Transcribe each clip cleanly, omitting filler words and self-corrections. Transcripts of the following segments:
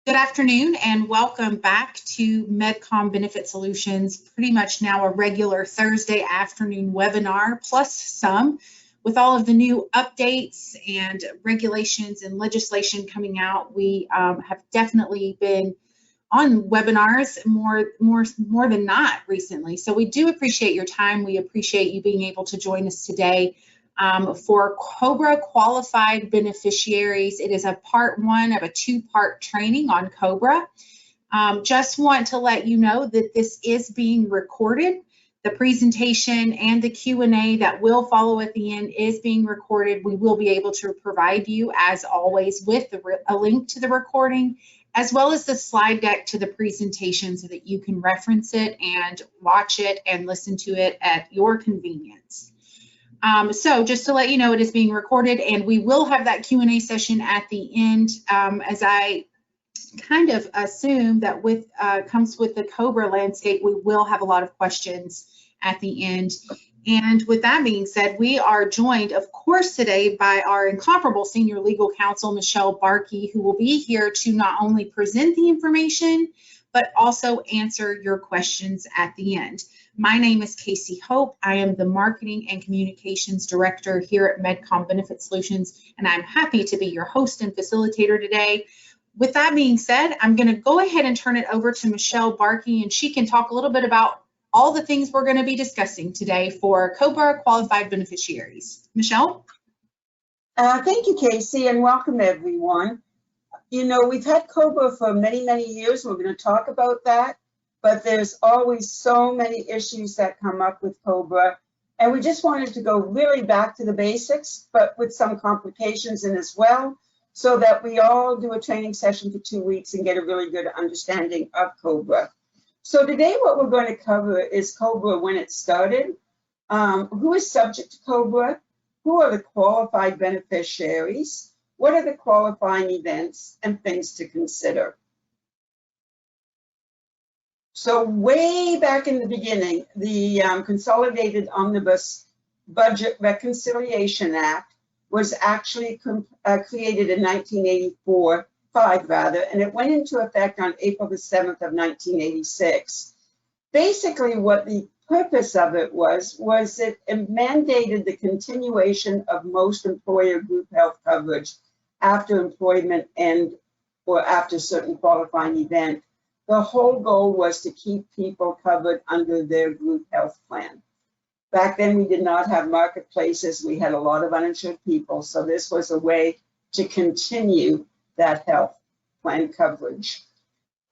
Good afternoon and welcome back to Medcom Benefit Solutions, pretty much now a regular Thursday afternoon webinar, plus some, with all of the new updates and regulations and legislation coming out. We have definitely been on webinars more than not recently. So we do appreciate your time. We appreciate you being able to join us today. For COBRA qualified beneficiaries, it is a part one of a two-part training on COBRA. Just want to let you know that this is being recorded. The presentation and the Q&A that will follow at the end is being recorded. We will be able to provide you, as always, with a link to the recording, as well as the slide deck to the presentation so that you can reference it and watch it and listen to it at your convenience. So just to let you know, it is being recorded, and we will have that Q&A session at the end, as I kind of assume that comes with the COBRA landscape, we will have a lot of questions at the end. And with that being said, we are joined, of course, today by our incomparable Senior Legal Counsel, Michelle Barki, who will be here to not only present the information, but also answer your questions at the end. My name is Casey Hope. I am the Marketing and Communications Director here at Medcom Benefit Solutions, and I'm happy to be your host and facilitator today. With that being said, I'm going to go ahead and turn it over to Michelle Barki, and she can talk a little bit about all the things we're going to be discussing today for COBRA qualified beneficiaries. Michelle? Thank you, Casey, and welcome everyone. You know, we've had COBRA for many, many years. We're going to talk about that. But there's always so many issues that come up with COBRA. And we just wanted to go really back to the basics, but with some complications in as well, so that we all do a training session for 2 weeks and get a really good understanding of COBRA. So today what we're going to cover is COBRA when it started, who is subject to COBRA, who are the qualified beneficiaries, what are the qualifying events, and things to consider. So way back in the beginning, the Consolidated Omnibus Budget Reconciliation Act was actually created in 1985, and it went into effect on April the 7th of 1986. Basically, what the purpose of it was it mandated the continuation of most employer group health coverage after employment end or after certain qualifying event. The whole goal was to keep people covered under their group health plan. Back then, we did not have marketplaces. We had a lot of uninsured people, so this was a way to continue that health plan coverage.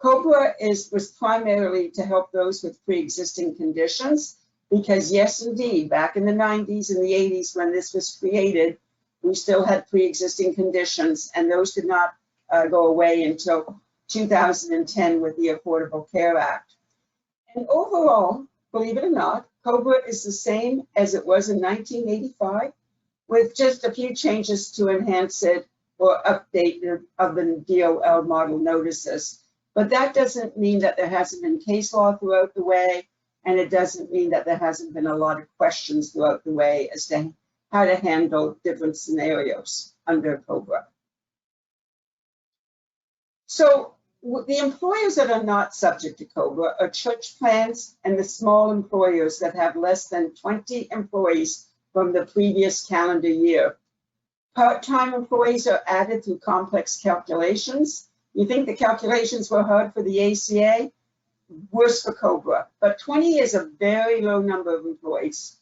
COBRA was primarily to help those with pre-existing conditions, because yes, indeed, back in the 90s and the 80s when this was created, we still had pre-existing conditions, and those did not go away until 2010 with the Affordable Care Act. And overall, believe it or not, COBRA is the same as it was in 1985, with just a few changes to enhance it or update of the DOL model notices. But that doesn't mean that there hasn't been case law throughout the way, and it doesn't mean that there hasn't been a lot of questions throughout the way as to how to handle different scenarios under COBRA. So the employers that are not subject to COBRA are church plans and the small employers that have less than 20 employees from the previous calendar year. Part-time employees are added through complex calculations. You think the calculations were hard for the ACA? Worse for COBRA, but 20 is a very low number of employees.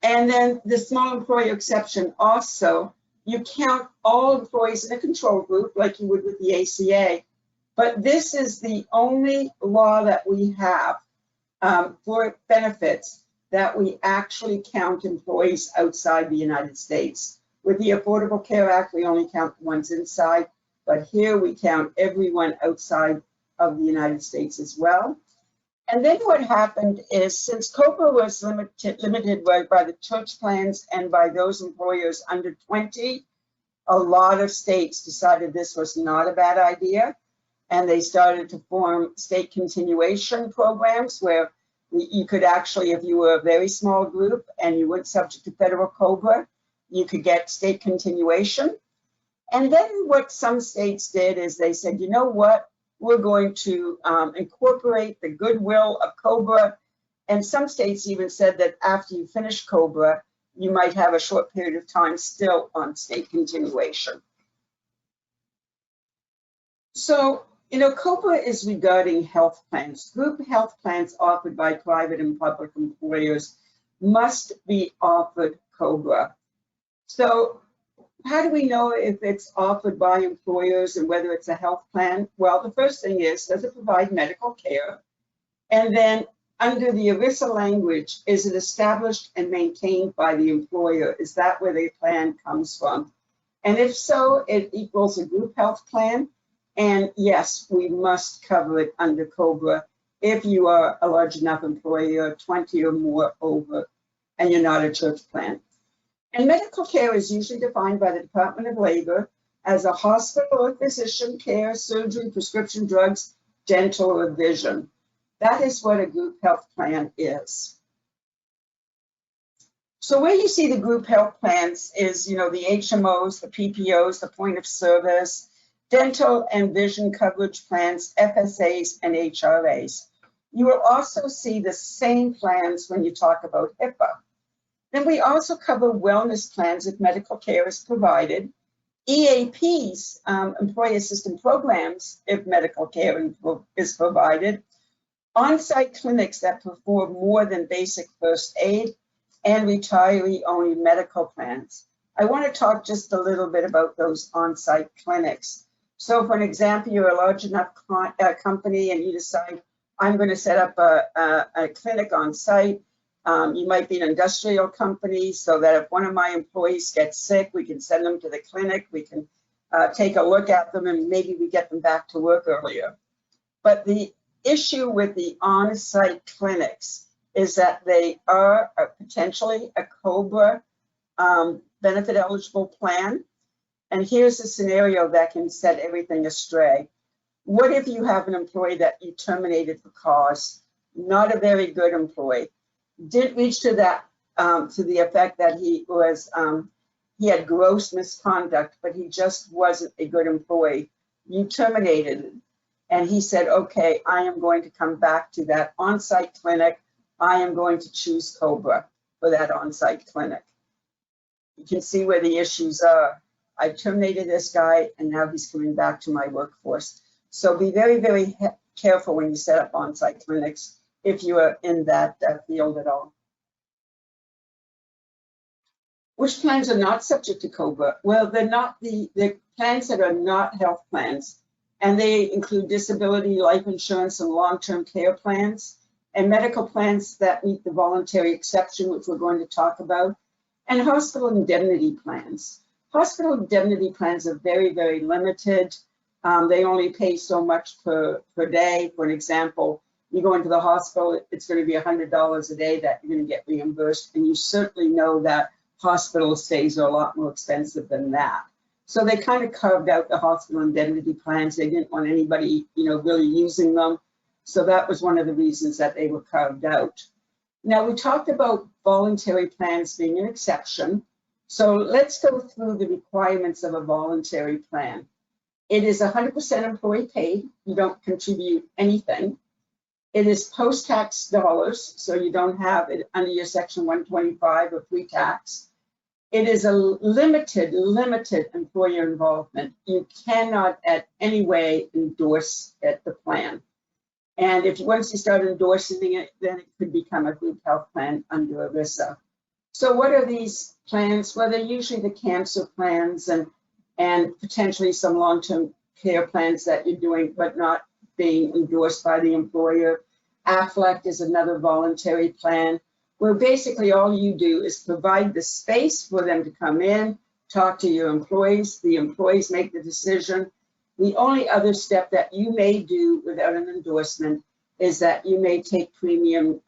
And then the small employer exception also, you count all employees in a control group like you would with the ACA, but this is the only law that we have for benefits that we actually count employees outside the United States. With the Affordable Care Act, we only count the ones inside, but here we count everyone outside of the United States as well. And then what happened is, since COBRA was limited by the church plans and by those employers under 20, a lot of states decided this was not a bad idea, and they started to form state continuation programs where you could actually, if you were a very small group and you weren't subject to federal COBRA, you could get state continuation. And then what some states did is they said, you know what, we're going to incorporate the goodwill of COBRA. And some states even said that after you finish COBRA, you might have a short period of time still on state continuation. So, you know, COBRA is regarding health plans. Group health plans offered by private and public employers must be offered COBRA. So how do we know if it's offered by employers and whether it's a health plan? Well, the first thing is, does it provide medical care? And then under the ERISA language, is it established and maintained by the employer? Is that where the plan comes from? And if so, it equals a group health plan. And yes, we must cover it under COBRA if you are a large enough employer, 20 or more over, and you're not a church plan. And medical care is usually defined by the Department of Labor as a hospital or physician care, surgery, prescription drugs, dental, or vision. That is what a group health plan is. So where you see the group health plans is, you know, the HMOs, the PPOs, the point of service, dental and vision coverage plans, FSAs, and HRAs. You will also see the same plans when you talk about HIPAA. Then we also cover wellness plans if medical care is provided, EAPs, employee assistance programs if medical care is provided, on-site clinics that perform more than basic first aid, and retiree-only medical plans. I want to talk just a little bit about those on-site clinics. So for an example, you're a large enough company and you decide, I'm going to set up a clinic on site. You might be an industrial company, so that if one of my employees gets sick, we can send them to the clinic, we can take a look at them, and maybe we get them back to work earlier. But the issue with the on-site clinics is that they are potentially a COBRA benefit eligible plan. And here's a scenario that can set everything astray. What if you have an employee that you terminated for cause, not a very good employee, didn't reach to that to the effect that he had gross misconduct, but he just wasn't a good employee. You terminated him, and he said, okay, I am going to come back to that on-site clinic. I am going to choose COBRA for that on-site clinic. You can see where the issues are. I terminated this guy, and now he's coming back to my workforce. So be very, very careful when you set up on-site clinics if you are in that field at all. Which plans are not subject to COBRA? Well, they're not the plans that are not health plans, and they include disability, life insurance, and long-term care plans, and medical plans that meet the voluntary exception, which we're going to talk about, and hospital indemnity plans. Hospital indemnity plans are very, very limited. They only pay so much per day. For an example, you go into the hospital, it's going to be $100 a day that you're going to get reimbursed, and you certainly know that hospital stays are a lot more expensive than that. So they kind of carved out the hospital indemnity plans. They didn't want anybody, you know, really using them. So that was one of the reasons that they were carved out. Now, we talked about voluntary plans being an exception. So let's go through the requirements of a voluntary plan. It is 100% employee paid. You don't contribute anything. It is post-tax dollars, so you don't have it under your Section 125 or pre-tax. It is a limited employer involvement. You cannot at any way endorse the plan. And if once you start endorsing it, then it could become a group health plan under ERISA. So what are these plans? Well, they're usually the cancer plans and potentially some long-term care plans that you're doing, but not being endorsed by the employer. AFLEC is another voluntary plan where basically all you do is provide the space for them to come in, talk to your employees, the employees make the decision. The only other step that you may do without an endorsement is that you may take premium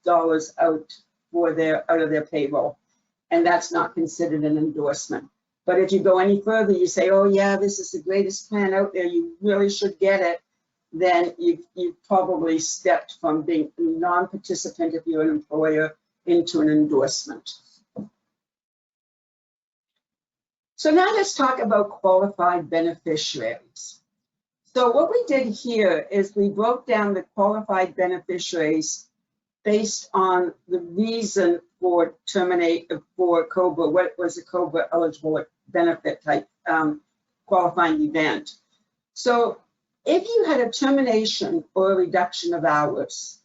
dollars out of their payroll, and that's not considered an endorsement. But if you go any further, you say, oh yeah, this is the greatest plan out there, you really should get it, then you've probably stepped from being a non-participant if you're an employer into an endorsement. So now let's talk about qualified beneficiaries. So what we did here is we broke down the qualified beneficiaries based on the reason for COBRA, what was a COBRA eligible benefit type qualifying event. So if you had a termination or a reduction of hours,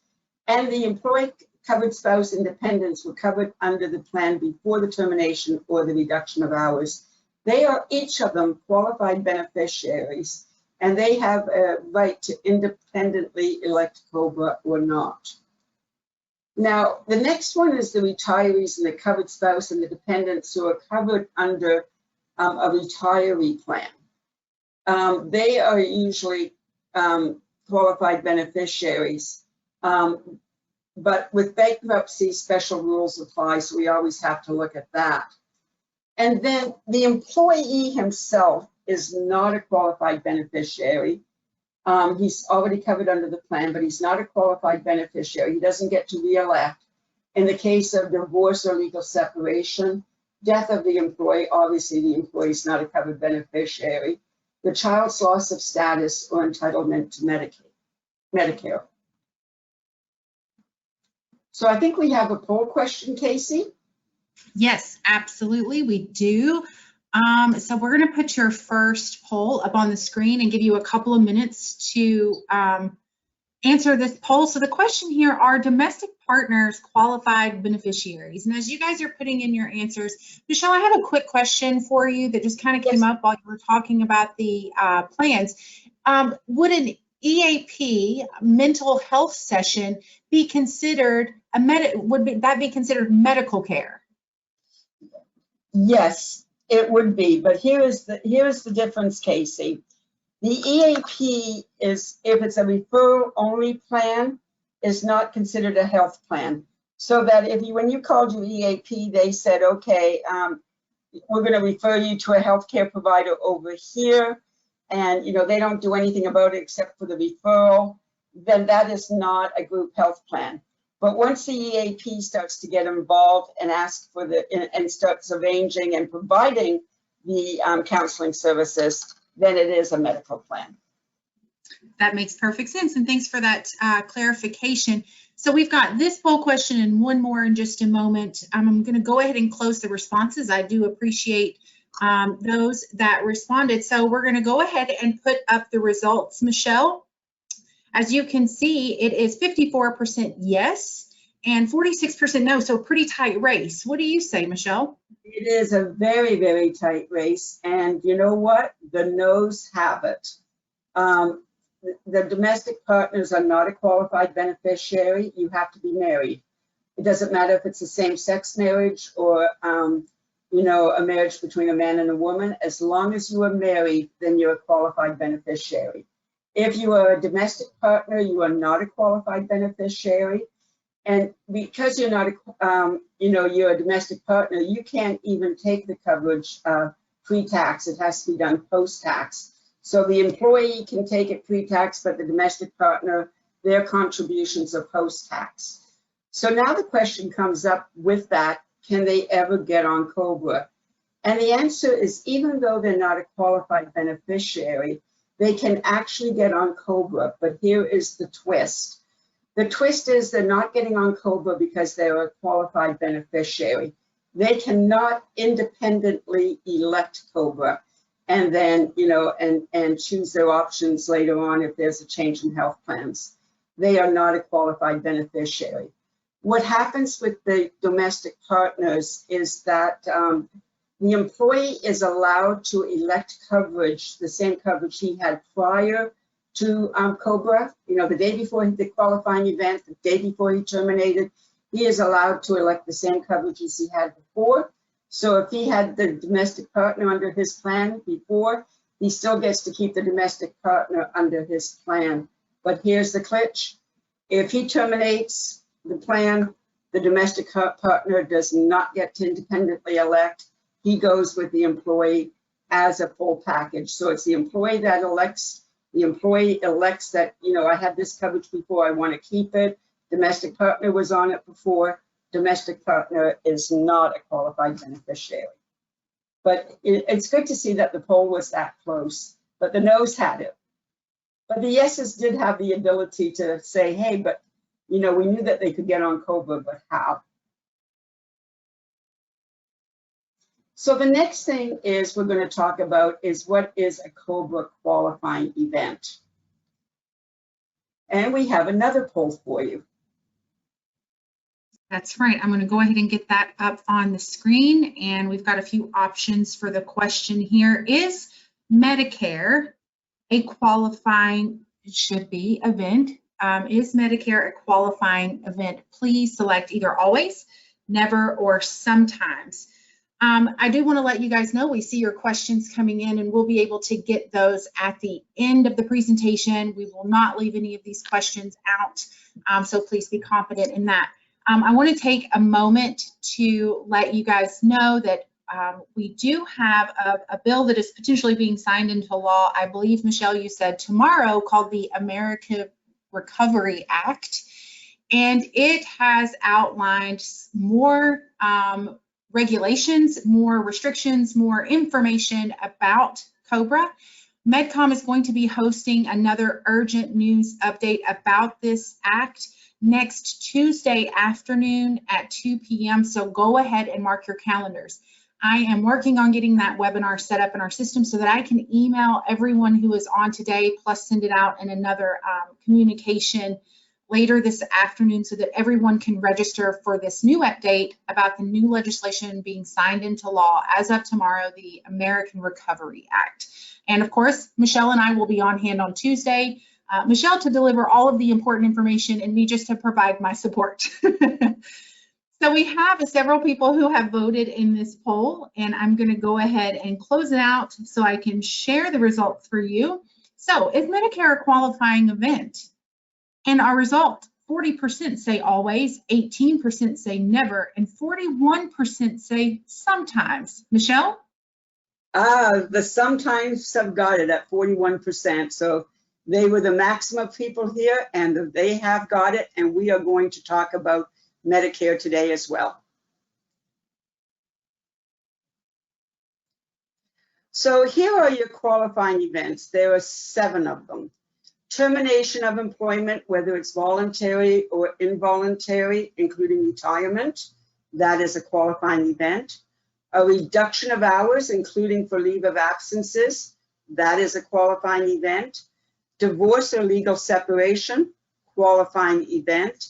and the employee covered spouse and dependents were covered under the plan before the termination or the reduction of hours, they are each of them qualified beneficiaries, and they have a right to independently elect COBRA or not. Now, the next one is the retirees and the covered spouse and the dependents who are covered under a retiree plan. They are usually qualified beneficiaries, but with bankruptcy, special rules apply, so we always have to look at that. And then the employee himself is not a qualified beneficiary. He's already covered under the plan, but he's not a qualified beneficiary. He doesn't get to re-elect. In the case of divorce or legal separation, death of the employee, obviously the employee is not a covered beneficiary. The child's loss of status or entitlement to Medicare. So I think we have a poll question, Casey. Yes, absolutely, we do. So we're going to put your first poll up on the screen and give you a couple of minutes to answer this poll. So the question here, are domestic partners qualified beneficiaries? And as you guys are putting in your answers, Michelle, I have a quick question for you that just kind of came up while you were talking about the plans. Would an EAP mental health session be considered would that be considered medical care? Yes, it would be, but here is the difference, Casey. The EAP is, if it's a referral only plan, is not considered a health plan. So that when you called your EAP, they said, okay, we're going to refer you to a healthcare provider over here, and they don't do anything about it except for the referral, then that is not a group health plan. But once the EAP starts to get involved and and starts arranging and providing the counseling services, then it is a medical plan. That makes perfect sense, and thanks for that clarification. So we've got this poll question and one more in just a moment. I'm going to go ahead and close the responses. I do appreciate those that responded. So we're going to go ahead and put up the results. Michelle, as you can see, it is 54% yes and 46% no, so pretty tight race. What do you say, Michelle? It is a very, very tight race, and you know what? The no's have it. The domestic partners are not a qualified beneficiary. You have to be married. It doesn't matter if it's a same-sex marriage or a marriage between a man and a woman. As long as you are married, then you're a qualified beneficiary. If you are a domestic partner, you are not a qualified beneficiary. And because you're not you're a domestic partner, you can't even take the coverage pre-tax. It has to be done post-tax. So the employee can take it pre-tax, but the domestic partner, their contributions are post-tax. So now the question comes up with that, can they ever get on COBRA? And the answer is, even though they're not a qualified beneficiary, they can actually get on COBRA, but here is the twist. The twist is they're not getting on COBRA because they're a qualified beneficiary. They cannot independently elect COBRA and then, and choose their options later on if there's a change in health plans. They are not a qualified beneficiary. What happens with the domestic partners is that the employee is allowed to elect coverage, the same coverage he had prior to COBRA, the day before the qualifying event, the day before he terminated, he is allowed to elect the same coverage as he had before. So if he had the domestic partner under his plan before, he still gets to keep the domestic partner under his plan. But here's the glitch. If he terminates the plan, the domestic partner does not get to independently elect. He goes with the employee as a full package. So it's the employee that elects. The employee elects that, I had this coverage before, I want to keep it. Domestic partner was on it before. Domestic partner is not a qualified beneficiary. But it's good to see that the poll was that close, but the no's had it. But the yeses did have the ability to say, hey, but we knew that they could get on COBRA, but how? So the next thing is we're going to talk about is what is a COBRA qualifying event. And we have another poll for you. That's right. I'm going to go ahead and get that up on the screen. And we've got a few options for the question here. Is Medicare a qualifying, it should be, event? Is Medicare a qualifying event? Please select either always, never, or sometimes. I do want to let you guys know we see your questions coming in, and we'll be able to get those at the end of the presentation. We will not leave any of these questions out, so please be confident in that. I want to take a moment to let you guys know that we do have a bill that is potentially being signed into law. I believe, Michelle, you said tomorrow, called the American Recovery Act, and it has outlined more regulations, more restrictions, more information about COBRA. Medcom is going to be hosting another urgent news update about this act next Tuesday afternoon at 2 p.m. So go ahead and mark your calendars. I am working on getting that webinar set up in our system so that I can email everyone who is on today, plus send it out in another communication later this afternoon so that everyone can register for this new update about the new legislation being signed into law as of tomorrow, the American Recovery Act. And of course, Michelle and I will be on hand on Tuesday. Michelle to deliver all of the important information and me just to provide my support. So we have several people who have voted in this poll, and I'm going to go ahead and close it out so I can share the results for you. So is Medicare a qualifying event? And our result, 40% say always, 18% say never, and 41% say sometimes. Michelle? The sometimes have got it at 41%. So they were the maximum people here, and they have got it, and we are going to talk about Medicare today as well. So here are your qualifying events. There are 7 of them. Termination of employment, whether it's voluntary or involuntary, including retirement, that is a qualifying event. A reduction of hours, including for leave of absences, that is a qualifying event. Divorce or legal separation, qualifying event.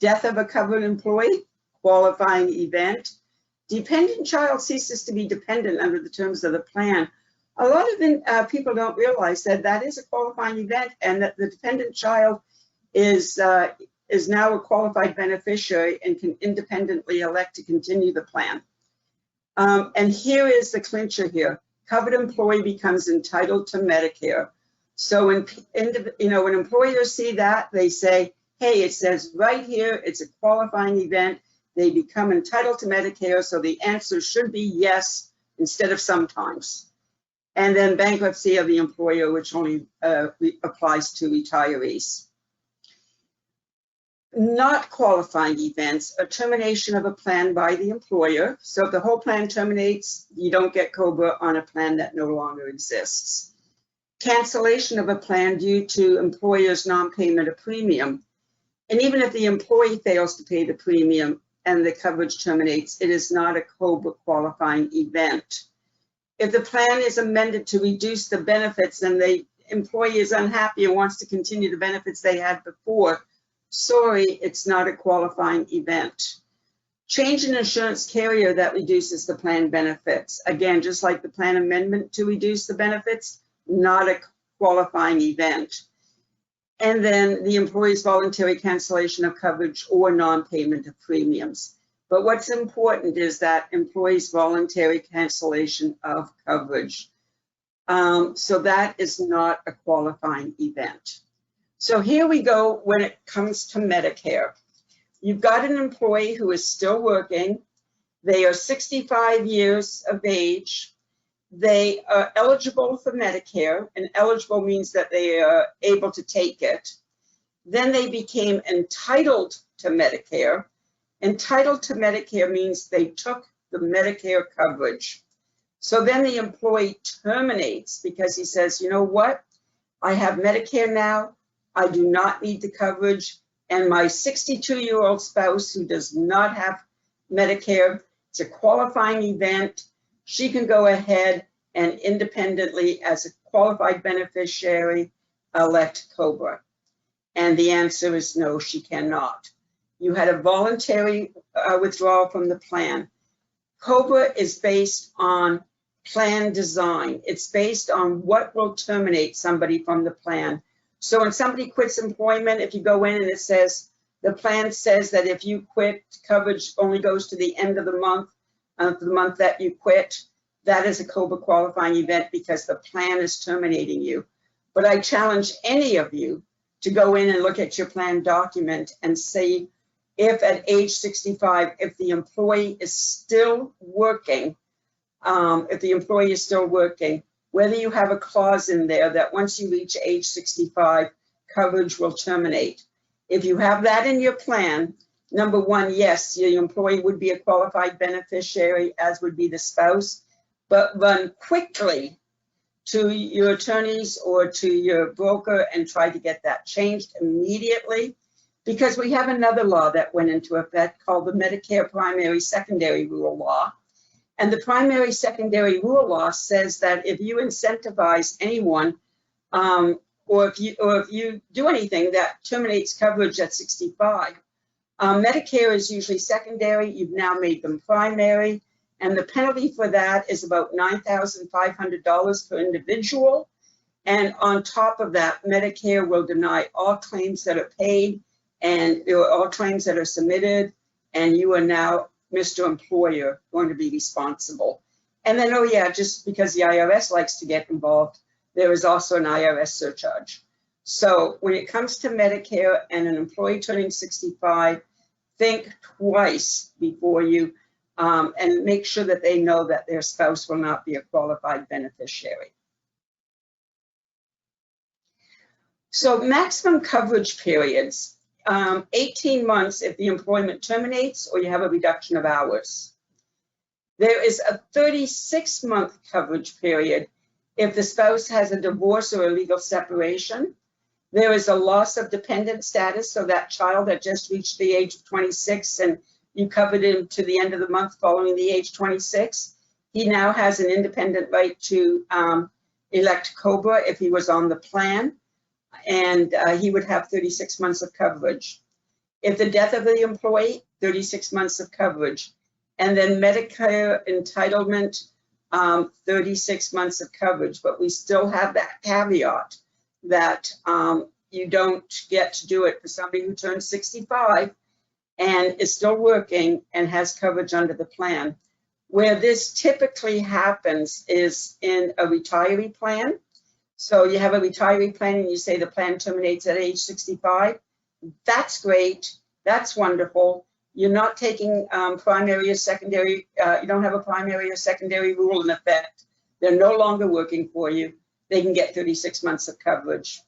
Death of a covered employee, qualifying event. Dependent child ceases to be dependent under the terms of the plan. A lot of people don't realize that that is a qualifying event, and that the dependent child is now a qualified beneficiary and can independently elect to continue the plan. And here is the clincher here. Covered employee becomes entitled to Medicare. So when employers see that, they say, hey, it says right here, it's a qualifying event. They become entitled to Medicare, so the answer should be yes instead of sometimes. And then bankruptcy of the employer, which only applies to retirees. Not qualifying events, a termination of a plan by the employer. So if the whole plan terminates, you don't get COBRA on a plan that no longer exists. Cancellation of a plan due to employer's non-payment of premium. And even if the employee fails to pay the premium and the coverage terminates, it is not a COBRA qualifying event. If the plan is amended to reduce the benefits and the employee is unhappy and wants to continue the benefits they had before, sorry, it's not a qualifying event. Change in insurance carrier that reduces the plan benefits. Again, just like the plan amendment to reduce the benefits, not a qualifying event. And then the employee's voluntary cancellation of coverage or non-payment of premiums. But what's important is that employee's voluntary cancellation of coverage. So that is not a qualifying event. So here we go when it comes to Medicare. You've got an employee who is still working. They are 65 years of age. They are eligible for Medicare, and eligible means that they are able to take it. Then they became entitled to Medicare. Entitled to Medicare means they took the Medicare coverage. So then the employee terminates because he says, you know what? I have Medicare now. I do not need the coverage. And my 62-year-old spouse who does not have Medicare, it's a qualifying event. She can go ahead and independently, as a qualified beneficiary, elect COBRA. And the answer is no, she cannot. You had a voluntary withdrawal from the plan. COBRA is based on plan design. It's based on what will terminate somebody from the plan. So when somebody quits employment, if you go in and it says, the plan says that if you quit, coverage only goes to the end of the month that you quit, that is a COBRA qualifying event because the plan is terminating you. But I challenge any of you to go in and look at your plan document and see if at age 65, if the employee is still working, whether you have a clause in there that once you reach age 65, coverage will terminate. If you have that in your plan, number one, yes, your employee would be a qualified beneficiary, as would be the spouse, but run quickly to your attorneys or to your broker and try to get that changed immediately, because we have another law that went into effect called the Medicare Primary Secondary Rule Law. And the primary secondary rule law says that if you incentivize anyone, or if you do anything that terminates coverage at 65, Medicare is usually secondary. You've now made them primary, and the penalty for that is about $9,500 per individual. And on top of that, Medicare will deny all claims that are paid and all claims that are submitted, and you are now, Mr. Employer, going to be responsible. And then, oh yeah, just because the IRS likes to get involved, there is also an IRS surcharge. So when it comes to Medicare and an employee turning 65, think twice before you, and make sure that they know that their spouse will not be a qualified beneficiary. So maximum coverage periods. 18 months if the employment terminates or you have a reduction of hours. There is a 36-month coverage period if the spouse has a divorce or a legal separation. There is a loss of dependent status, so that child that just reached the age of 26 and you covered him to the end of the month following the age 26, he now has an independent right to elect COBRA if he was on the plan, and he would have 36 months of coverage. If the death of the employee, 36 months of coverage. And then Medicare entitlement, 36 months of coverage. But we still have that caveat that you don't get to do it for somebody who turns 65 and is still working and has coverage under the plan. Where this typically happens is in a retiree plan. So you have a retiree plan and you say the plan terminates at age 65. That's great. That's wonderful. You're not taking primary or secondary. You don't have a primary or secondary rule in effect. They're no longer working for you. They can get 36 months of coverage.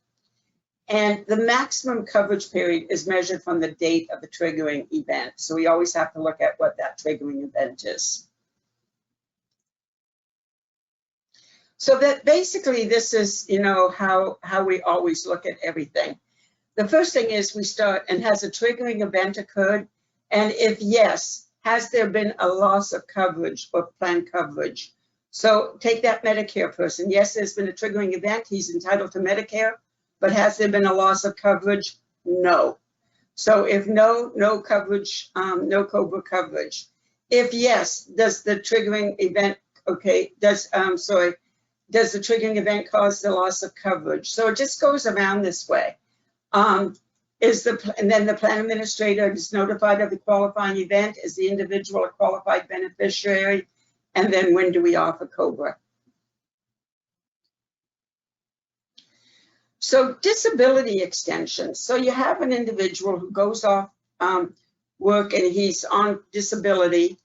And the maximum coverage period is measured from the date of the triggering event. So we always have to look at what that triggering event is. So that basically this is, how we always look at everything. The first thing is we start, and has a triggering event occurred? And if yes, has there been a loss of coverage or plan coverage? So take that Medicare person. Yes, there's been a triggering event. He's entitled to Medicare, but has there been a loss of coverage? No. So if no coverage, no COBRA coverage. If yes, does the triggering event, does the triggering event cause the loss of coverage? So it just goes around this way. And then the plan administrator is notified of the qualifying event. Is the individual a qualified beneficiary? And then when do we offer COBRA? So disability extension. So you have an individual who goes off work and he's on disability,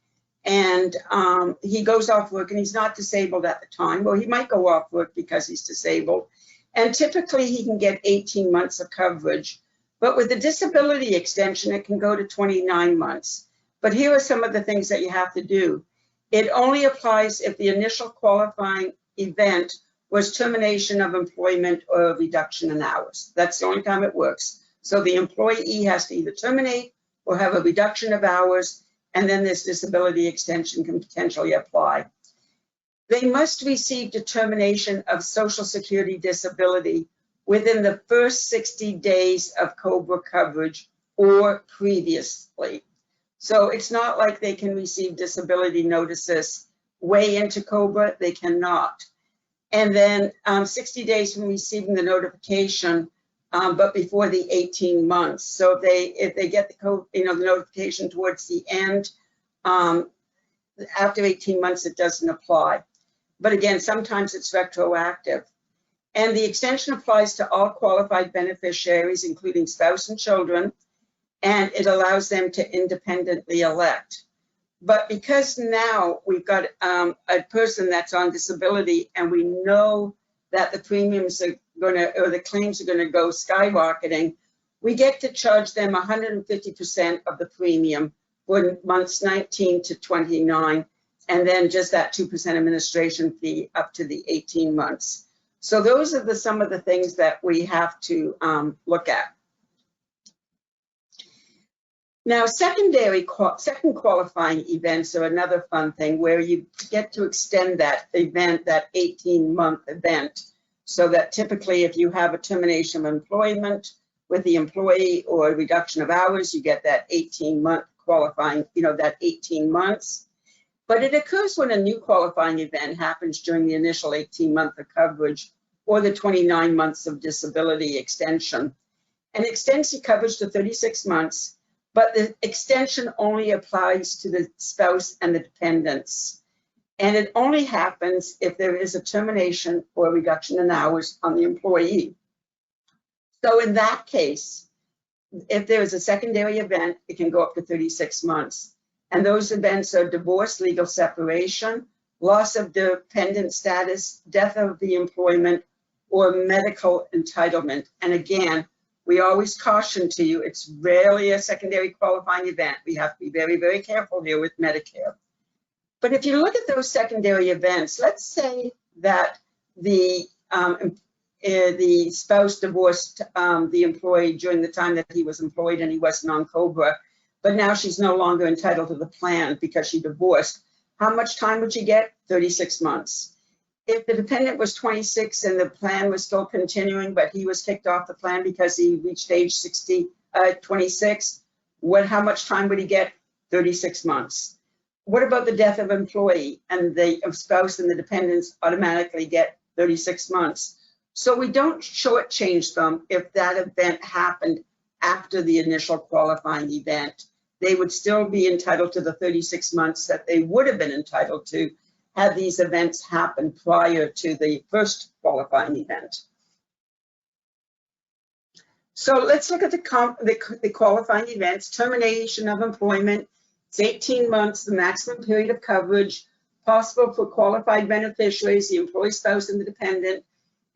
and he goes off work and he's not disabled at the time. Well, he might go off work because he's disabled. And typically he can get 18 months of coverage. But with the disability extension, it can go to 29 months. But here are some of the things that you have to do. It only applies if the initial qualifying event was termination of employment or a reduction in hours. That's the only time it works. So the employee has to either terminate or have a reduction of hours, and then this disability extension can potentially apply. They must receive determination of Social Security disability within the first 60 days of COBRA coverage or previously. So it's not like they can receive disability notices way into COBRA, they cannot. And then 60 days from receiving the notification, but before the 18 months. So if they get the notification towards the end, after 18 months, it doesn't apply. But again, sometimes it's retroactive. And the extension applies to all qualified beneficiaries, including spouse and children, and it allows them to independently elect. But because now we've got a person that's on disability and we know that the premiums are or the claims are gonna go skyrocketing, we get to charge them 150% of the premium for months 19 to 29, and then just that 2% administration fee up to the 18 months. So those are some of the things that we have to look at. Now, second qualifying events are another fun thing where you get to extend that event, that 18-month event, so that typically if you have a termination of employment with the employee or a reduction of hours, you get that 18-month qualifying, that 18 months. But it occurs when a new qualifying event happens during the initial 18-month of coverage or the 29 months of disability extension. And extends the coverage to 36 months, but the extension only applies to the spouse and the dependents. And it only happens if there is a termination or a reduction in hours on the employee. So in that case, if there is a secondary event, it can go up to 36 months. And those events are divorce, legal separation, loss of dependent status, death of the employment, or medical entitlement. And again, we always caution to you, it's rarely a secondary qualifying event. We have to be very, very careful here with Medicare. But if you look at those secondary events, let's say that the spouse divorced the employee during the time that he was employed and he wasn't on COBRA, but now she's no longer entitled to the plan because she divorced. How much time would she get? 36 months. If the dependent was 26 and the plan was still continuing, but he was kicked off the plan because he reached age 26, how much time would he get? 36 months. What about the death of employee? And the spouse and the dependents automatically get 36 months. So we don't shortchange them if that event happened after the initial qualifying event. They would still be entitled to the 36 months that they would have been entitled to had these events happened prior to the first qualifying event. So let's look at the qualifying events. Termination of employment, it's 18 months, the maximum period of coverage, possible for qualified beneficiaries, the employee, spouse, and the dependent,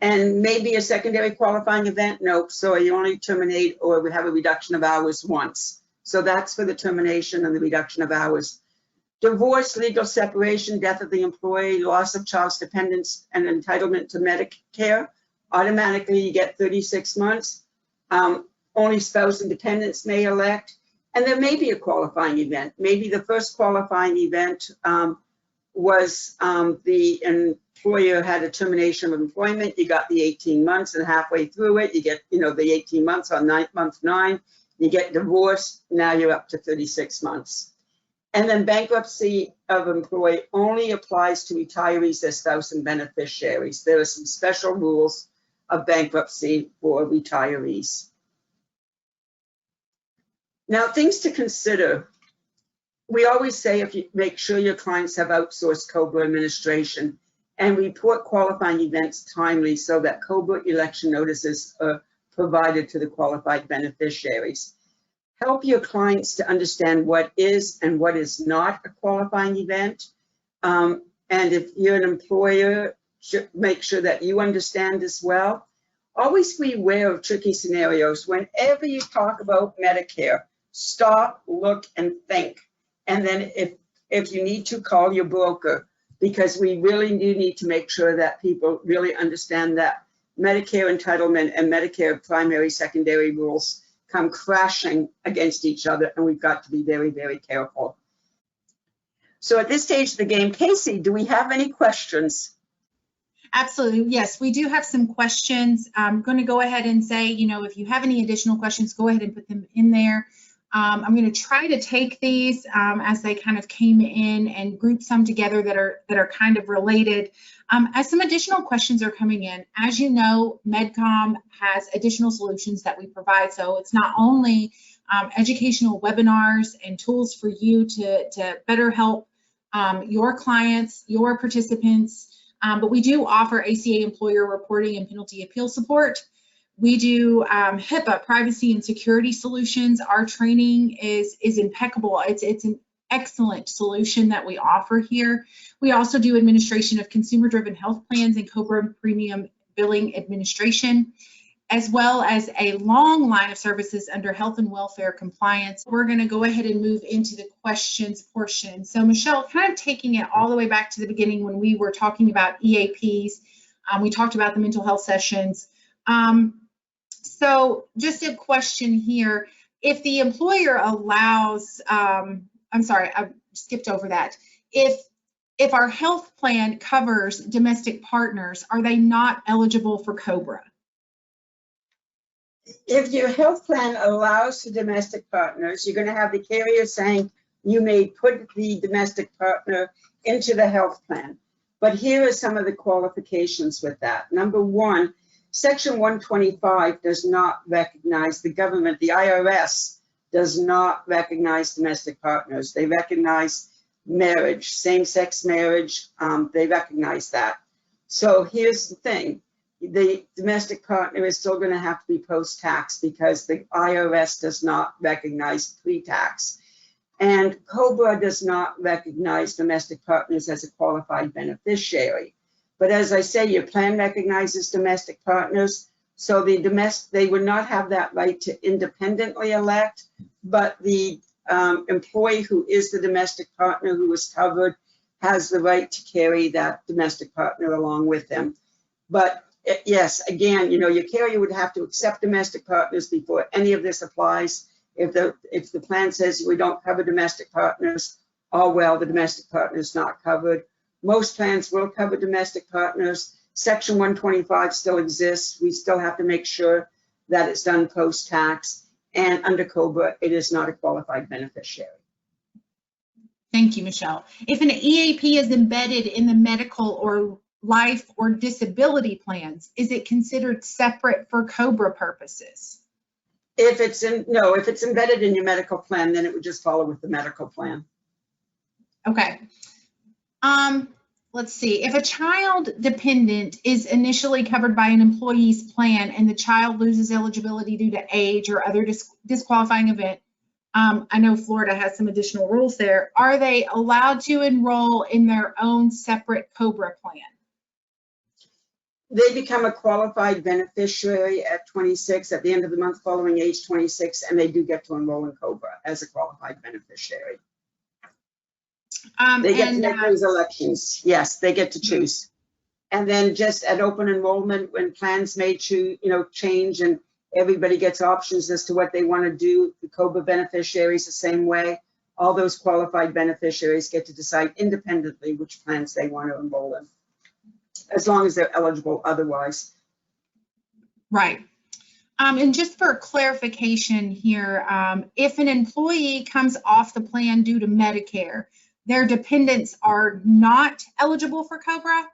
and maybe a secondary qualifying event. Nope, so you only terminate or we have a reduction of hours once. So that's for the termination and the reduction of hours. Divorce, legal separation, death of the employee, loss of child's dependence, and entitlement to Medicare. Automatically, you get 36 months. Only spouse and dependents may elect. And there may be a qualifying event. Maybe the first qualifying event was the employer had a termination of employment. You got the 18 months, and halfway through it, you get the 18 months on month 9. You get divorced. Now you're up to 36 months. And then bankruptcy of employee only applies to retirees, their spouse, and beneficiaries. There are some special rules of bankruptcy for retirees. Now, things to consider. We always say if you make sure your clients have outsourced COBRA administration and report qualifying events timely so that COBRA election notices are provided to the qualified beneficiaries. Help your clients to understand what is and what is not a qualifying event. And if you're an employer, make sure that you understand as well. Always be aware of tricky scenarios. Whenever you talk about Medicare, stop, look, and think. And then if if you need to, call your broker, because we really do need to make sure that people really understand that Medicare entitlement and Medicare primary, secondary rules come crashing against each other, and we've got to be very, very careful. So at this stage of the game, Casey, do we have any questions? Absolutely. Yes, we do have some questions. I'm going to go ahead and say, if you have any additional questions, go ahead and put them in there. I'm going to try to take these as they kind of came in and group some together that are kind of related. As some additional questions are coming in, as you know, Medcom has additional solutions that we provide. So it's not only educational webinars and tools for you to better help your clients, your participants, but we do offer ACA employer reporting and penalty appeal support. We do HIPAA, privacy and security solutions. Our training is impeccable. It's an excellent solution that we offer here. We also do administration of consumer-driven health plans and COBRA premium billing administration, as well as a long line of services under health and welfare compliance. We're going to go ahead and move into the questions portion. So Michelle, kind of taking it all the way back to the beginning when we were talking about EAPs, we talked about the mental health sessions. So just a question here, if the employer allows, I'm sorry, I skipped over that. If our health plan covers domestic partners, are they not eligible for COBRA? If your health plan allows for domestic partners, you're going to have the carrier saying you may put the domestic partner into the health plan. But here are some of the qualifications with that. Number one, Section 125 does not recognize the government, the IRS does not recognize domestic partners. They recognize marriage, same-sex marriage, they recognize that. So here's the thing, the domestic partner is still going to have to be post-tax because the IRS does not recognize pre-tax. And COBRA does not recognize domestic partners as a qualified beneficiary. But as I say, your plan recognizes domestic partners, so they would not have that right to independently elect, but the employee who is the domestic partner who is covered has the right to carry that domestic partner along with them. But yes, again, your carrier would have to accept domestic partners before any of this applies. If the plan says we don't cover domestic partners, oh well, the domestic partner is not covered. Most plans will cover domestic partners. Section 125 still exists. We still have to make sure that it's done post-tax. And under COBRA, it is not a qualified beneficiary. Thank you, Michelle. If an EAP is embedded in the medical or life or disability plans, is it considered separate for COBRA purposes? If it's embedded in your medical plan, then it would just follow with the medical plan. Okay. Let's see. If a child dependent is initially covered by an employee's plan and the child loses eligibility due to age or other disqualifying event, I know Florida has some additional rules there. Are they allowed to enroll in their own separate COBRA plan? They become a qualified beneficiary at 26, at the end of the month following age 26, and they do get to enroll in COBRA as a qualified beneficiary. They get to make those elections. Yes, they get to choose. And then just at open enrollment, when plans may change and everybody gets options as to what they want to do, the COBRA beneficiaries the same way. All those qualified beneficiaries get to decide independently which plans they want to enroll in, as long as they're eligible otherwise. Right. And just for clarification here, if an employee comes off the plan due to Medicare, their dependents are not eligible for COBRA?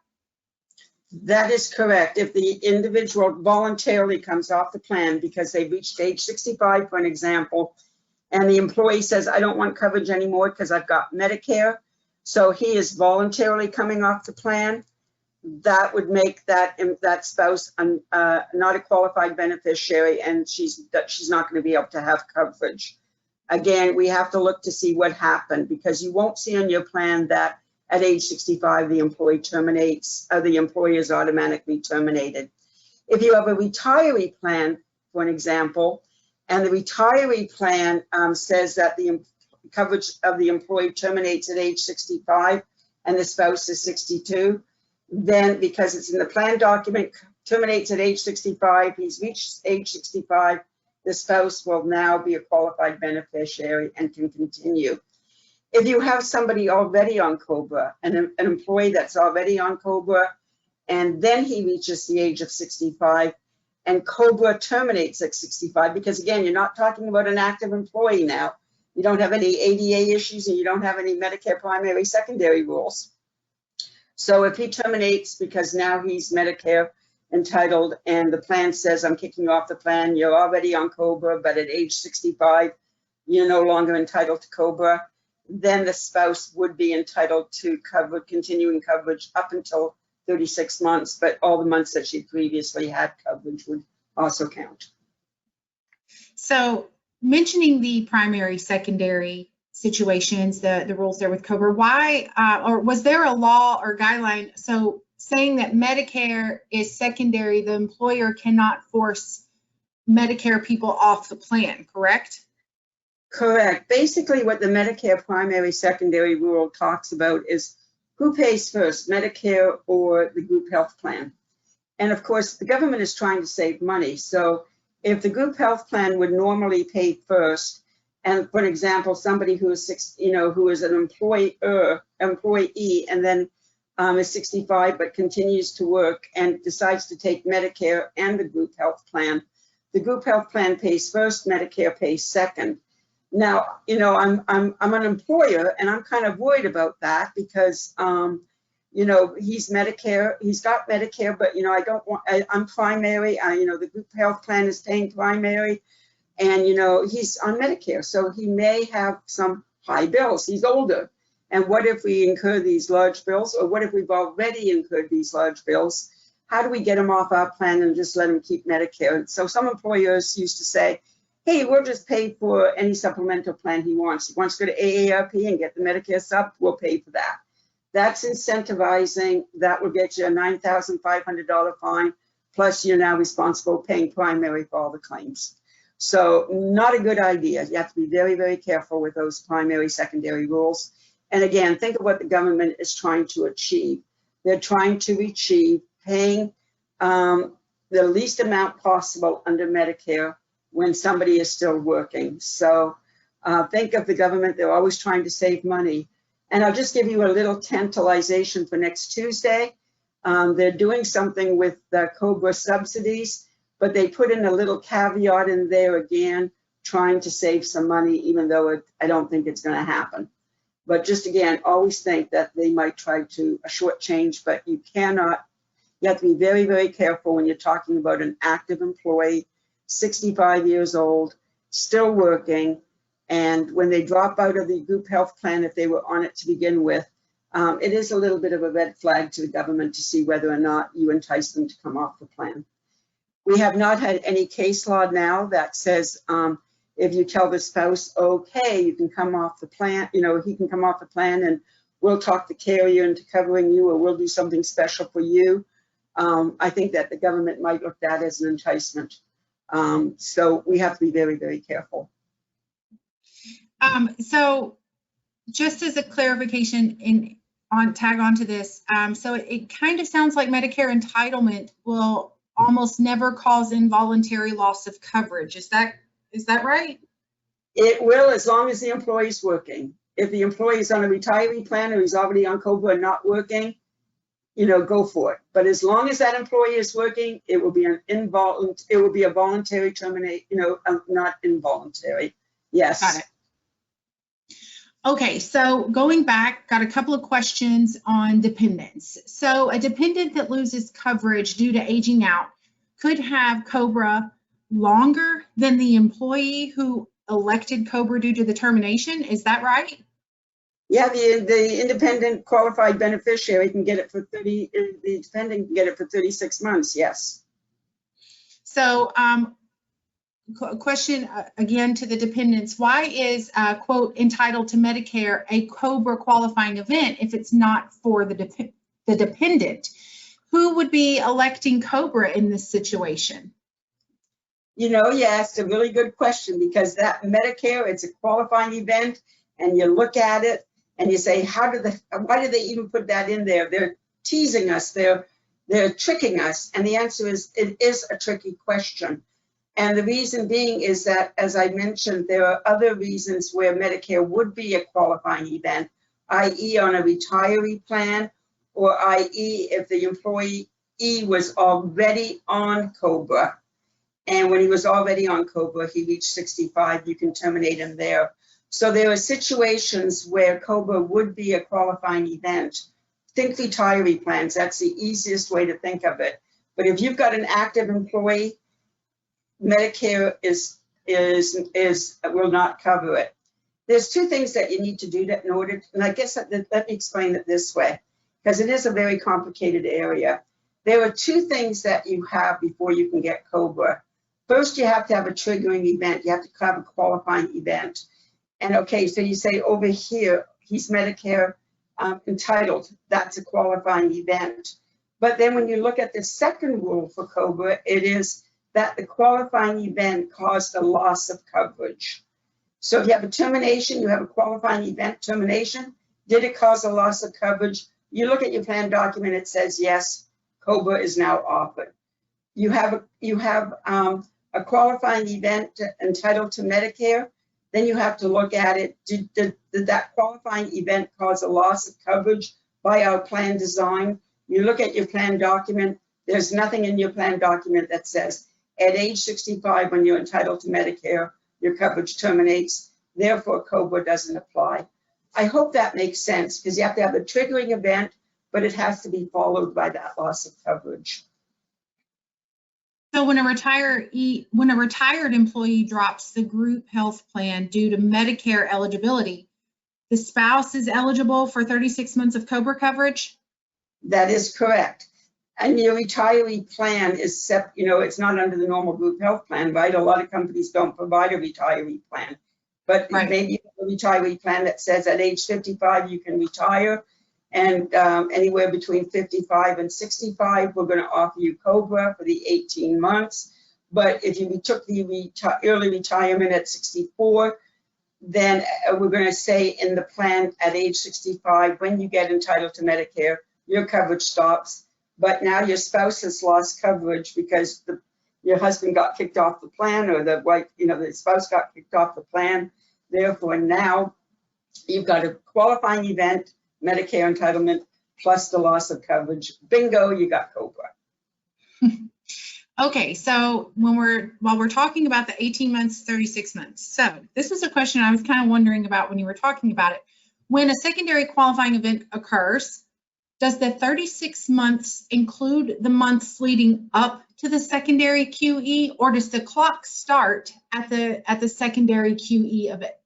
That is correct. If the individual voluntarily comes off the plan because they reached age 65, for an example, and the employee says, I don't want coverage anymore because I've got Medicare, so he is voluntarily coming off the plan, that would make that spouse not a qualified beneficiary, and she's not going to be able to have coverage. Again, we have to look to see what happened, because you won't see on your plan that at age 65 the employee terminates, or the employee is automatically terminated. If you have a retiree plan, for an example, and the retiree plan says that the coverage of the employee terminates at age 65 and the spouse is 62, then because it's in the plan document, terminates at age 65, he's reached age 65, the spouse will now be a qualified beneficiary and can continue. If you have somebody already on COBRA, an employee that's already on COBRA, and then he reaches the age of 65, and COBRA terminates at 65, because again, you're not talking about an active employee now. You don't have any ADA issues and you don't have any Medicare primary secondary rules. So if he terminates because now he's Medicare entitled and the plan says, I'm kicking you off the plan, you're already on COBRA, but at age 65, you're no longer entitled to COBRA, then the spouse would be entitled to continuing coverage up until 36 months, but all the months that she previously had coverage would also count. So mentioning the primary, secondary situations, the rules there with COBRA, why, or was there a law or guideline, so saying that Medicare is secondary, the employer cannot force Medicare people off the plan, correct? Correct. Basically what the Medicare primary, secondary rule talks about is who pays first, Medicare or the group health plan? And of course, the government is trying to save money. So if the group health plan would normally pay first, and for example, somebody who is who is an employee and then is 65 but continues to work and decides to take Medicare and the group health plan, the group health plan pays first, Medicare pays second. Now, I'm an employer and I'm kind of worried about that because, he's Medicare, he's got Medicare, but, I'm primary, the group health plan is paying primary and, he's on Medicare. So he may have some high bills. He's older. And what if we incur these large bills, or what if we've already incurred these large bills? How do we get him off our plan and just let him keep Medicare? And so some employers used to say, hey, we'll just pay for any supplemental plan he wants. He wants to go to AARP and get the Medicare sub, we'll pay for that. That's incentivizing. That will get you a $9,500 fine, plus you're now responsible paying primary for all the claims. So not a good idea. You have to be very, very careful with those primary, secondary rules. And again, think of what the government is trying to achieve. They're trying to achieve paying the least amount possible under Medicare when somebody is still working. So think of the government, they're always trying to save money. And I'll just give you a little tantalization for next Tuesday. They're doing something with the COBRA subsidies, but they put in a little caveat in there again, trying to save some money, even though I don't think it's gonna happen. But just again, always think that they might try to shortchange, but you cannot, you have to be very, very careful when you're talking about an active employee, 65 years old, still working, and when they drop out of the group health plan, if they were on it to begin with, it is a little bit of a red flag to the government to see whether or not you entice them to come off the plan. We have not had any case law now that says if you tell the spouse, okay, you can come off the plan, he can come off the plan and we'll talk the carrier into covering you, or we'll do something special for you. I think that the government might look at that as an enticement. So we have to be very, very careful. So just as a clarification tag on to this, so it kind of sounds like Medicare entitlement will almost never cause involuntary loss of coverage. Is that right? It will, as long as the employee is working. If the employee is on a retiree plan or he's already on COBRA and not working, go for it. But as long as that employee is working, it will be a voluntary terminate, not involuntary. Yes. Got it. Okay, so going back, got a couple of questions on dependents. So a dependent that loses coverage due to aging out could have COBRA longer than the employee who elected COBRA due to the termination. Is that right? Yeah, the independent qualified beneficiary can get it for the dependent can get it for 36 months, yes. So question again to the dependents, why is quote entitled to Medicare a COBRA qualifying event if it's not for the dependent? Who would be electing COBRA in this situation? Yes, a really good question, because that Medicare, it's a qualifying event, and you look at it and you say, why did they even put that in there? They're teasing us, they're tricking us. And the answer is, it is a tricky question. And the reason being is that, as I mentioned, there are other reasons where Medicare would be a qualifying event, i.e. on a retiree plan, or i.e. if the employee was already on COBRA. And when he was already on COBRA, he reached 65, you can terminate him there. So there are situations where COBRA would be a qualifying event. Think retiree plans, that's the easiest way to think of it. But if you've got an active employee, Medicare will not cover it. There's two things that you need to do that in order, and I guess let me explain it this way, because it is a very complicated area. There are two things that you have before you can get COBRA. First, you have to have a triggering event. You have to have a qualifying event. And okay, so you say over here, he's Medicare entitled. That's a qualifying event. But then when you look at the second rule for COBRA, it is that the qualifying event caused a loss of coverage. So if you have a termination, you have a qualifying event termination. Did it cause a loss of coverage? You look at your plan document, it says yes, COBRA is now offered. You have a qualifying event entitled to Medicare, then you have to look at it. Did that qualifying event cause a loss of coverage by our plan design? You look at your plan document, there's nothing in your plan document that says at age 65 when you're entitled to Medicare, your coverage terminates, therefore COBRA doesn't apply. I hope that makes sense because you have to have a triggering event, but it has to be followed by that loss of coverage. So when a retired employee drops the group health plan due to Medicare eligibility, the spouse is eligible for 36 months of COBRA coverage? That is correct. And your retiree plan is set, it's not under the normal group health plan, right? A lot of companies don't provide a retiree plan, but right. Maybe you have a retiree plan that says at age 55 you can retire, and anywhere between 55 and 65 we're going to offer you COBRA for the 18 months. But if you took the early retirement at 64, then we're going to say in the plan at age 65, when you get entitled to Medicare, your coverage stops. But now your spouse has lost coverage because your husband got kicked off the plan, or the wife, the spouse got kicked off the plan. Therefore, now you've got a qualifying event, Medicare entitlement, plus the loss of coverage. Bingo, you got COBRA. Okay, so while we're talking about the 18 months, 36 months. So this was a question I was kind of wondering about when you were talking about it. When a secondary qualifying event occurs, does the 36 months include the months leading up to the secondary QE, or does the clock start at the secondary QE of it?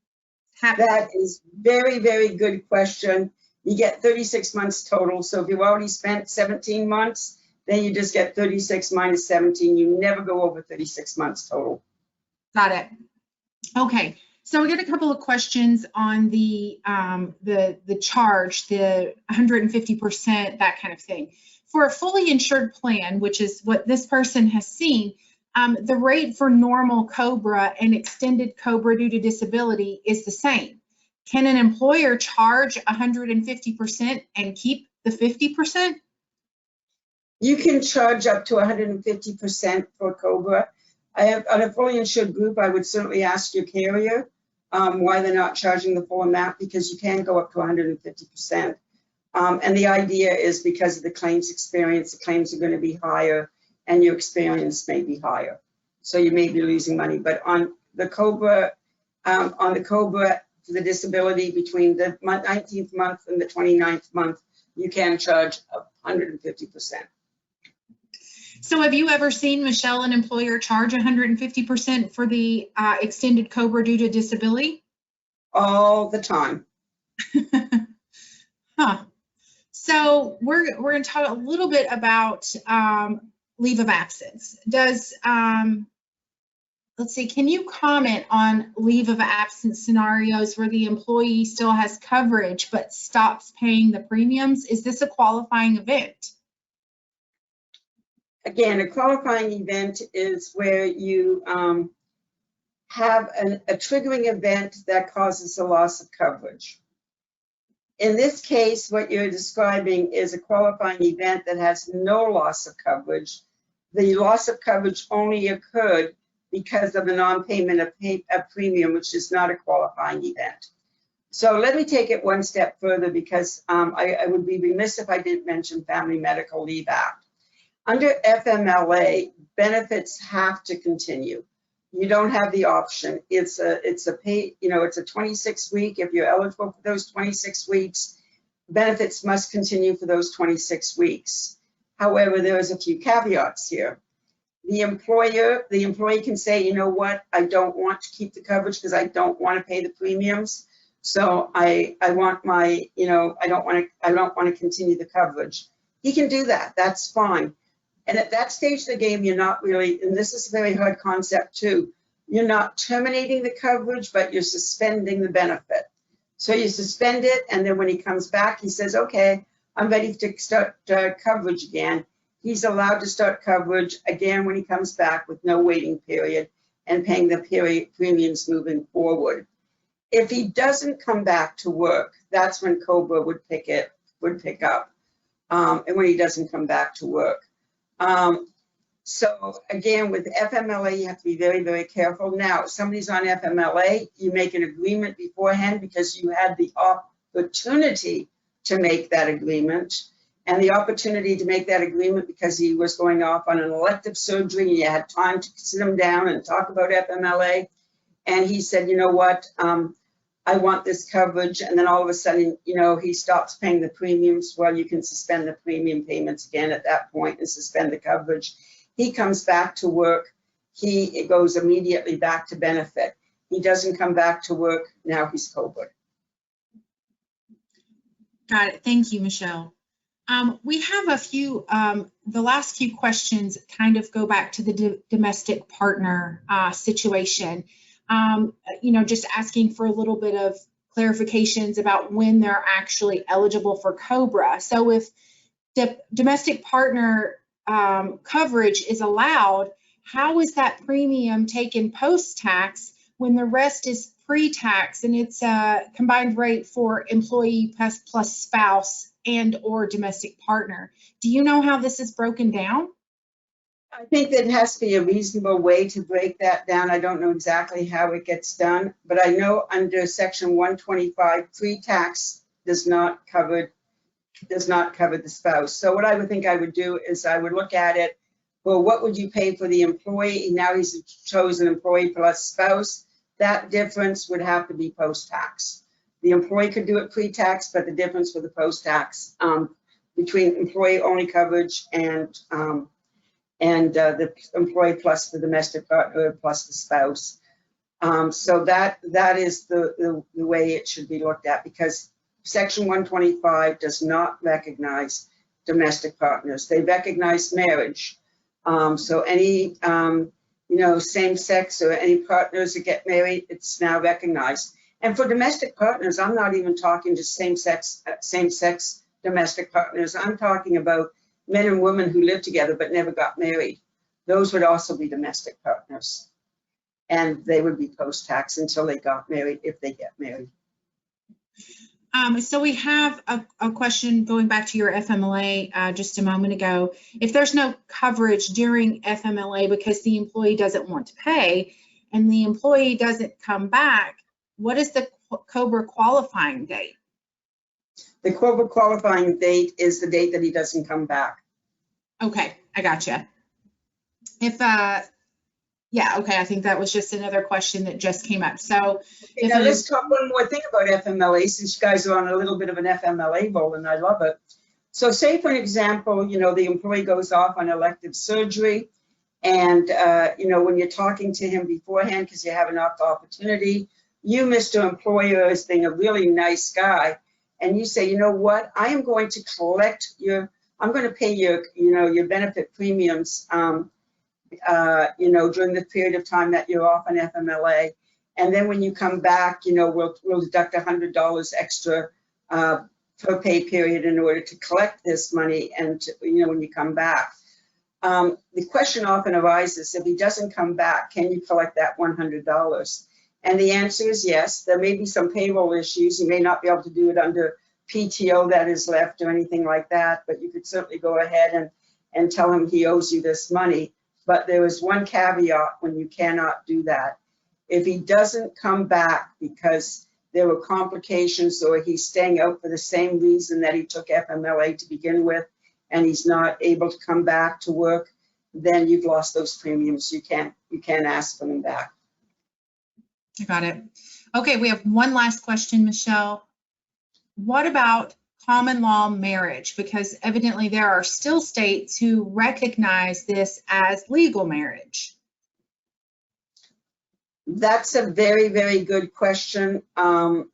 That is very, very good question. You get 36 months total. So if you've already spent 17 months, then you just get 36 minus 17. You never go over 36 months total. Got it. Okay. So we get a couple of questions on the charge, the 150%, that kind of thing. For a fully insured plan, which is what this person has seen, the rate for normal COBRA and extended COBRA due to disability is the same. Can an employer charge 150% and keep the 50%? You can charge up to 150% for COBRA. On a fully insured group, I would certainly ask your carrier why they're not charging the full amount, because you can go up to 150%. And the idea is because of the claims experience, the claims are going to be higher and your experience may be higher. So you may be losing money. But on the COBRA, for the disability between the 19th month and the 29th month, you can charge 150%. So have you ever seen, Michelle, an employer charge 150% for the extended COBRA due to disability? All the time. Huh. So we're going to talk a little bit about leave of absence. Does, let's see, can you comment on leave of absence scenarios where the employee still has coverage but stops paying the premiums? Is this a qualifying event? Again, a qualifying event is where you have a triggering event that causes a loss of coverage. In this case, what you're describing is a qualifying event that has no loss of coverage. The loss of coverage only occurred because of a non-payment of premium, which is not a qualifying event. So let me take it one step further, because I would be remiss if I didn't mention Family Medical Leave Act. Under FMLA, benefits have to continue. You don't have the option. It's a pay, it's a 26-week. If you're eligible for those 26 weeks, benefits must continue for those 26 weeks. However, there is a few caveats here. The employee can say, you know what, I don't want to keep the coverage because I don't want to pay the premiums. So I want my, I don't want to continue the coverage. He can do that. That's fine. And at that stage of the game, you're not really, and this is a very hard concept too, you're not terminating the coverage, but you're suspending the benefit. So you suspend it, and then when he comes back, he says, okay, I'm ready to start coverage again. He's allowed to start coverage again when he comes back with no waiting period and paying the premiums moving forward. If he doesn't come back to work, that's when COBRA would pick up, and when he doesn't come back to work. So again, with FMLA, you have to be very, very careful. Now, if somebody's on FMLA, you make an agreement beforehand because you had the opportunity to make that agreement, and the opportunity to make that agreement because he was going off on an elective surgery, and you had time to sit him down and talk about FMLA. And he said, you know what, I want this coverage. And then all of a sudden, he stops paying the premiums. Well, you can suspend the premium payments again at that point and suspend the coverage. He comes back to work. It goes immediately back to benefit. He doesn't come back to work. Now he's COBRA. Got it. Thank you, Michelle. We have a few, the last few questions kind of go back to the domestic partner situation. Just asking for a little bit of clarifications about when they're actually eligible for COBRA. So if the domestic partner coverage is allowed, how is that premium taken post-tax when the rest is pre-tax and it's a combined rate for employee plus spouse and or domestic partner? Do you know how this is broken down? I think that has to be a reasonable way to break that down. I don't know exactly how it gets done, but I know under Section 125, pre-tax does not cover the spouse. So what I would think I would do is I would look at it, well, what would you pay for the employee? Now he's chosen employee plus spouse. That difference would have to be post-tax. The employee could do it pre-tax, but the difference for the post-tax between employee-only coverage and the employee plus the domestic partner plus the spouse. So that is the way it should be looked at, because Section 125 does not recognize domestic partners. They recognize marriage. So any same sex or any partners that get married, it's now recognized. And for domestic partners, I'm not even talking just same sex domestic partners. I'm talking about men and women who live together but never got married. Those would also be domestic partners. And they would be post-tax until they got married, if they get married. So we have a question going back to your FMLA just a moment ago. If there's no coverage during FMLA because the employee doesn't want to pay and the employee doesn't come back, what is the COBRA qualifying date? The COBRA qualifying date is the date that he doesn't come back. Okay, I gotcha. Yeah, okay, I think that was just another question that just came up. So now let's talk one more thing about FMLA, since you guys are on a little bit of an FMLA roll, and I love it. So say, for example, the employee goes off on elective surgery, and when you're talking to him beforehand, because you have enough opportunity, you, Mr. Employer, as being a really nice guy, and you say, you know what, I am going to collect I'm going to pay your benefit premiums, during the period of time that you're off on FMLA. And then when you come back, we'll deduct $100 extra per pay period in order to collect this money. And, when you come back, the question often arises, if he doesn't come back, can you collect that $100? And the answer is yes. There may be some payroll issues. You may not be able to do it under PTO that is left or anything like that, but you could certainly go ahead and tell him he owes you this money. But there is one caveat when you cannot do that. If he doesn't come back because there were complications or he's staying out for the same reason that he took FMLA to begin with, and he's not able to come back to work, then you've lost those premiums. You can't ask for them back. I got it. Okay, we have one last question, Michelle. What about common law marriage? Because evidently there are still states who recognize this as legal marriage. That's a very, very good question. I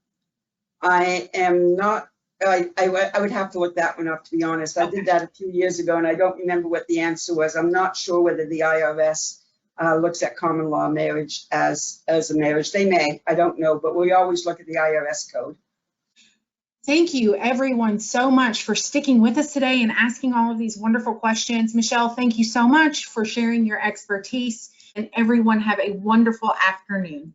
am not, I would have to look that one up, to be honest. I did that a few years ago and I don't remember what the answer was. I'm not sure whether the IRS looks at common law marriage as a marriage. They may, I don't know, but we always look at the IRS code. Thank you, everyone, so much for sticking with us today and asking all of these wonderful questions. Michelle, thank you so much for sharing your expertise, and everyone have a wonderful afternoon.